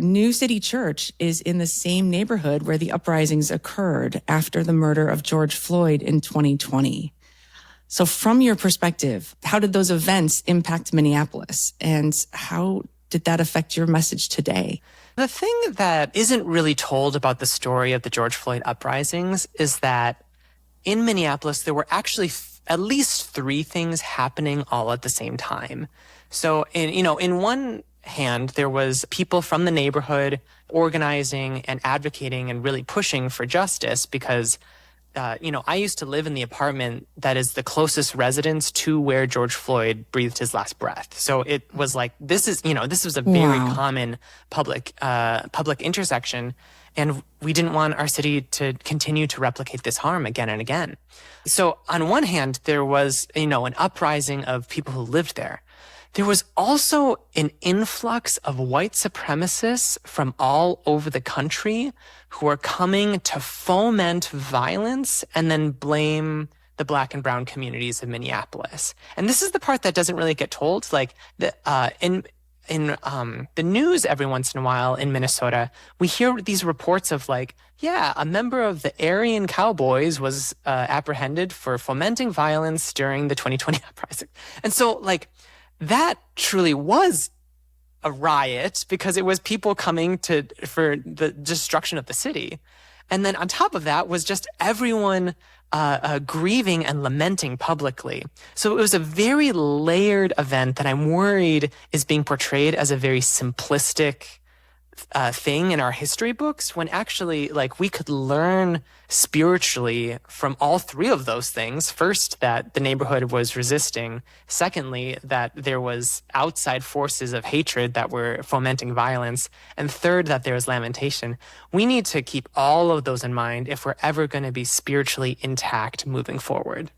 New City Church is in the same neighborhood where the uprisings occurred after the murder of George Floyd in 2020. So from your perspective, how did those events impact Minneapolis? And how did that affect your message today? The thing that isn't really told about the story of the George Floyd uprisings is that in Minneapolis, there were actually at least three things happening all at the same time. So in one hand, there was people from the neighborhood organizing and advocating and really pushing for justice because I used to live in the apartment that is the closest residence to where George Floyd breathed his last breath. So it was like, this was a very common public intersection. And we didn't want our city to continue to replicate this harm again and again. So on one hand, there was, an uprising of people who lived there. There was also an influx of white supremacists from all over the country who are coming to foment violence and then blame the Black and brown communities of Minneapolis. And this is the part that doesn't really get told. Like in the news every once in a while in Minnesota, we hear these reports of a member of the Aryan Cowboys was apprehended for fomenting violence during the 2020 uprising. And so that truly was a riot because it was people coming for the destruction of the city. And then on top of that was just everyone grieving and lamenting publicly. So it was a very layered event that I'm worried is being portrayed as a very simplistic thing in our history books, when actually we could learn spiritually from all three of those things. First, that the neighborhood was resisting. Secondly, that there was outside forces of hatred that were fomenting violence. And third, that there was lamentation. We need to keep all of those in mind if we're ever going to be spiritually intact moving forward.